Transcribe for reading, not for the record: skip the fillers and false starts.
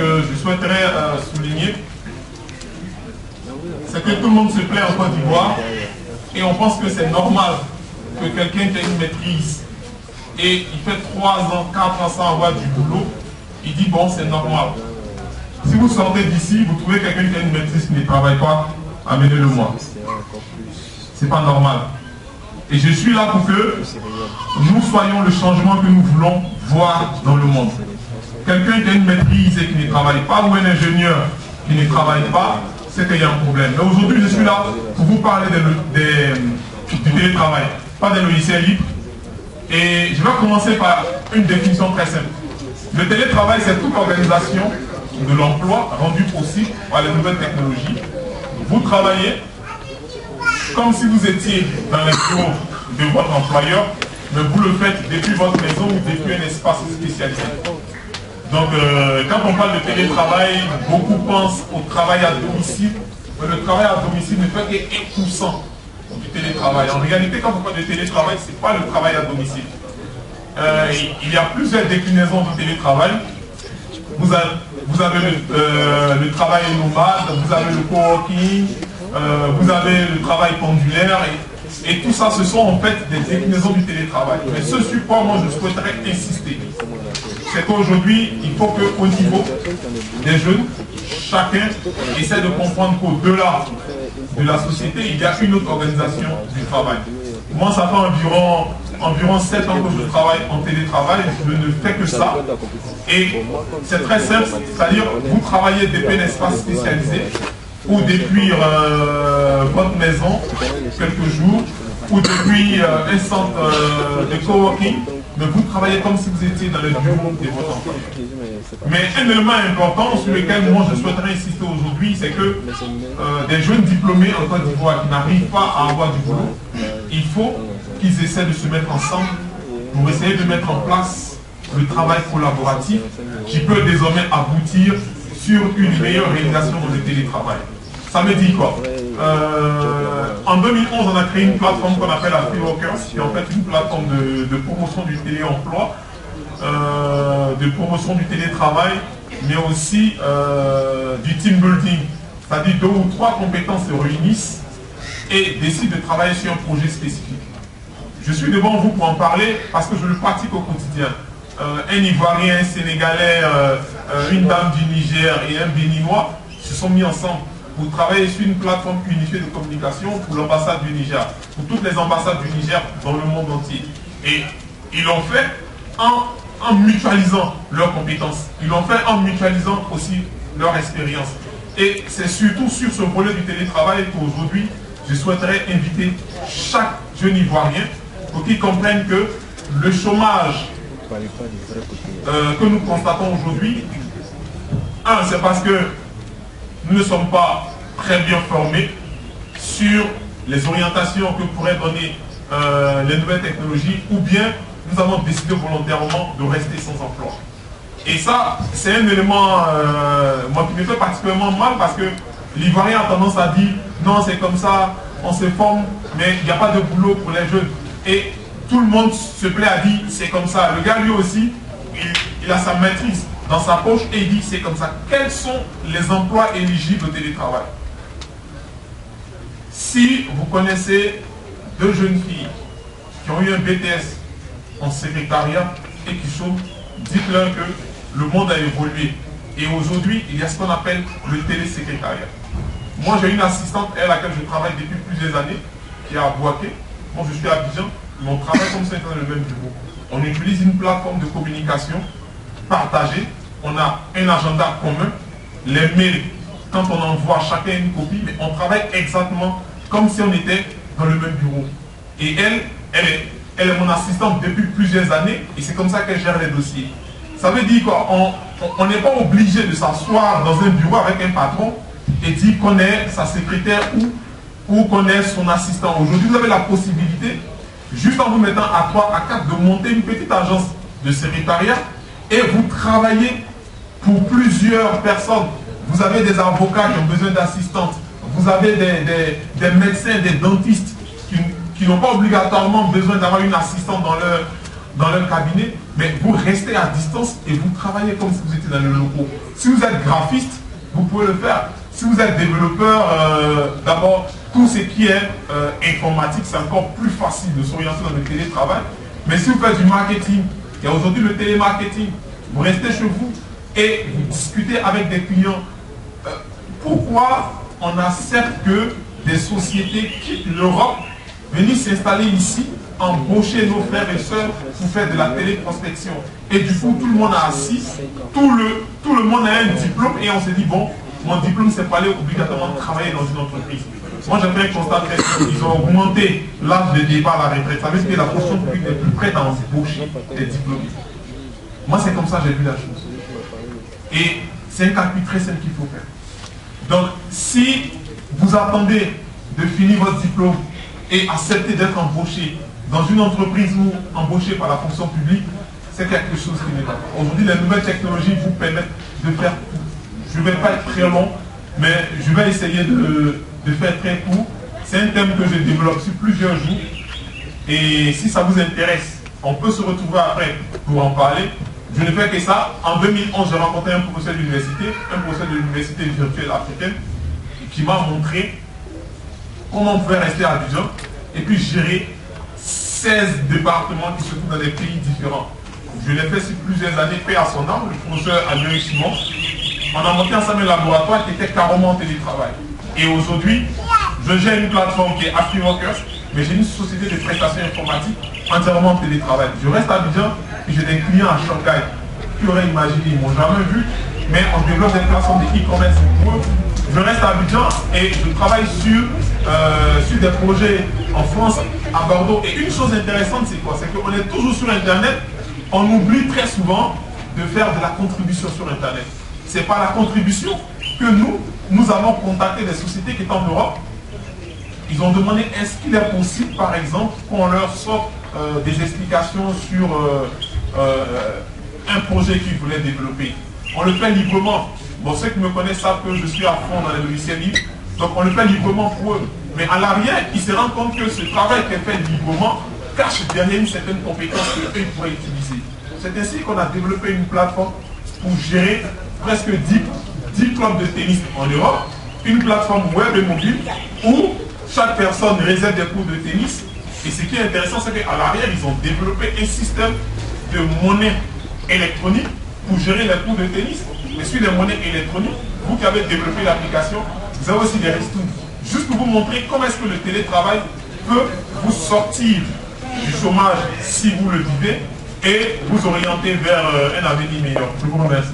que je souhaiterais souligner, c'est que tout le monde se plaît en Côte d'Ivoire et on pense que c'est normal que quelqu'un qui a une maîtrise et il fait 3 ans, 4 ans sans avoir du boulot, il dit bon c'est normal. Si vous sortez d'ici, vous trouvez quelqu'un qui a une maîtrise qui ne travaille pas, amenez-le moi. C'est pas normal. Et je suis là pour que nous soyons le changement que nous voulons voir dans le monde. Quelqu'un qui a une maîtrise et qui ne travaille pas, ou un ingénieur qui ne travaille pas, c'est qu'il y a un problème. Mais aujourd'hui, je suis là pour vous parler du télétravail, pas des logiciels libres. Et je vais commencer par une définition très simple. Le télétravail, c'est toute organisation de l'emploi rendue possible par les nouvelles technologies. Vous travaillez comme si vous étiez dans les bureaux de votre employeur, mais vous le faites depuis votre maison ou depuis un espace spécialisé. Donc, quand on parle de télétravail, beaucoup pensent au travail à domicile, mais le travail à domicile ne fait que 1% du télétravail. En réalité, quand on parle de télétravail, ce n'est pas le travail à domicile. Il y a plusieurs déclinaisons du télétravail. Vous avez le travail nomade, vous avez le coworking, vous avez le travail pendulaire, et tout ça, ce sont en fait des déclinaisons du télétravail. Mais ce sur quoi moi je souhaiterais insister, c'est qu'aujourd'hui, il faut qu'au niveau des jeunes, chacun essaie de comprendre qu'au-delà de la société, il y a une autre organisation du travail. Moi, ça fait environ 7 ans que je travaille en télétravail, je ne fais que ça. Et c'est très simple, c'est-à-dire vous travaillez depuis un espace spécialisé ou depuis votre maison quelques jours, ou depuis un centre de coworking, mais vous travaillez comme si vous étiez dans le bureau de votre emploi. Mais un élément important sur lequel moi je souhaiterais insister aujourd'hui, c'est que des jeunes diplômés en Côte d'Ivoire qui n'arrivent pas à avoir du boulot, il faut qu'ils essaient de se mettre ensemble pour essayer de mettre en place le travail collaboratif qui peut désormais aboutir sur une meilleure réalisation de télétravail. Ça me dit quoi? En 2011, on a créé une plateforme qu'on appelle la Freeworkers, qui est en fait une plateforme de promotion du téléemploi, de promotion du télétravail, mais aussi du team building. C'est-à-dire 2 ou 3 compétences se réunissent et décident de travailler sur un projet spécifique. Je suis devant vous pour en parler parce que je le pratique au quotidien. Un Ivoirien, un Sénégalais, une dame du Niger et un Béninois se sont mis ensemble pour travailler sur une plateforme unifiée de communication pour l'ambassade du Niger, pour toutes les ambassades du Niger dans le monde entier. Et ils l'ont fait en mutualisant leurs compétences. Ils l'ont fait en mutualisant aussi leur expérience. Et c'est surtout sur ce volet du télétravail qu'aujourd'hui, je souhaiterais inviter chaque jeune Ivoirien pour qu'ils comprennent que le chômage que nous constatons aujourd'hui, c'est parce que nous ne sommes pas très bien formés sur les orientations que pourraient donner les nouvelles technologies, ou bien nous avons décidé volontairement de rester sans emploi. Et ça, c'est un élément moi, qui me fait particulièrement mal parce que l'Ivoirien a tendance à dire non, c'est comme ça, on se forme, mais il n'y a pas de boulot pour les jeunes. Et tout le monde se plaît à dire c'est comme ça. Le gars lui aussi, il a sa maîtrise dans sa poche et il dit c'est comme ça. Quels sont les emplois éligibles au télétravail? Si vous connaissez 2 jeunes filles qui ont eu un BTS en secrétariat et qui chôment, dites-leur que le monde a évolué. Et aujourd'hui, il y a ce qu'on appelle le télésécrétariat. Moi, j'ai une assistante à laquelle je travaille depuis plusieurs années, qui est à Bouaké. Moi, je suis à Abidjan, mais on travaille comme ça dans le même bureau. On utilise une plateforme de communication partagée. On a un agenda commun. Les mails, quand on envoie chacun une copie, mais on travaille exactement comme si on était dans le même bureau. Et elle est mon assistante depuis plusieurs années, et c'est comme ça qu'elle gère les dossiers. Ça veut dire quoi? On n'est pas obligé de s'asseoir dans un bureau avec un patron et dire qu'on est sa secrétaire ou qu'on est son assistant. Aujourd'hui, vous avez la possibilité, juste en vous mettant à 3, à 4, de monter une petite agence de secrétariat et vous travaillez pour plusieurs personnes. Vous avez des avocats qui ont besoin d'assistantes, vous avez des médecins, des dentistes qui n'ont pas obligatoirement besoin d'avoir une assistante dans leur cabinet, mais vous restez à distance et vous travaillez comme si vous étiez dans le locaux. Si vous êtes graphiste, vous pouvez le faire. Si vous êtes développeur, d'abord, tout ce qui est informatique, c'est encore plus facile de s'orienter dans le télétravail. Mais si vous faites du marketing, il y a aujourd'hui le télémarketing, vous restez chez vous et vous discutez avec des clients. Pourquoi on accepte que des sociétés quittent l'Europe, viennent s'installer ici, embaucher nos frères et sœurs pour faire de la téléprospection? Et du coup, tout le monde a assis, tout le monde a un diplôme et on s'est dit, bon, mon diplôme, c'est pas aller obligatoirement travailler dans une entreprise. Moi, j'aimerais constater qu'ils ont augmenté l'âge de départ à la retraite. Ça veut dire que la fonction publique n'est plus prête à embaucher des diplômés. Moi, c'est comme ça que j'ai vu la chose. Et c'est un calcul très simple qu'il faut faire. Donc, si vous attendez de finir votre diplôme et accepter d'être embauché dans une entreprise ou embauché par la fonction publique, c'est quelque chose qui n'est pas. Aujourd'hui, les nouvelles technologies vous permettent de faire tout. Je ne vais pas être très long, mais je vais essayer de faire très court. C'est un thème que je développe sur plusieurs jours. Et si ça vous intéresse, on peut se retrouver après pour en parler. Je ne fais que ça. En 2011, j'ai rencontré un professeur d'université, de l'université virtuelle africaine, qui m'a montré comment on pouvait rester à Abidjan et puis gérer 16 départements qui se trouvent dans des pays différents. Je l'ai fait sur plusieurs années, paix à son âme, le professeur Adrien Simon. On a monté ensemble un laboratoire qui était carrément en télétravail. Et aujourd'hui, je gère une plateforme qui est AfriWorkers, mais j'ai une société de prestations informatiques entièrement en télétravail. Je reste à Abidjan et j'ai des clients à Shanghai. Qui auraient imaginé, ils ne m'ont jamais vu, mais on développe des plateformes de e-commerce pour eux. Je reste à Abidjan et je travaille sur des projets en France, à Bordeaux. Et une chose intéressante, c'est quoi? C'est qu'on est toujours sur Internet. On oublie très souvent de faire de la contribution sur Internet. C'est par la contribution que nous avons contacté des sociétés qui sont en Europe. Ils ont demandé est-ce qu'il est possible, par exemple, qu'on leur sorte des explications sur un projet qu'ils voulaient développer. On le fait librement. Bon, ceux qui me connaissent savent que je suis à fond dans les logiciels libres. Donc on le fait librement pour eux. Mais à l'arrière, ils se rendent compte que ce travail qui est fait librement cache derrière une certaine compétence qu'eux pourraient utiliser. C'est ainsi qu'on a développé une plateforme pour gérer presque 10 clubs de tennis en Europe, une plateforme web et mobile où chaque personne réserve des cours de tennis. Et ce qui est intéressant, c'est qu'à l'arrière, ils ont développé un système de monnaie électronique pour gérer les cours de tennis. Et sur les monnaies électroniques, vous qui avez développé l'application, vous avez aussi des ristournes. Juste pour vous montrer comment est-ce que le télétravail peut vous sortir du chômage si vous le vivez et vous orienter vers un avenir meilleur. Je vous remercie.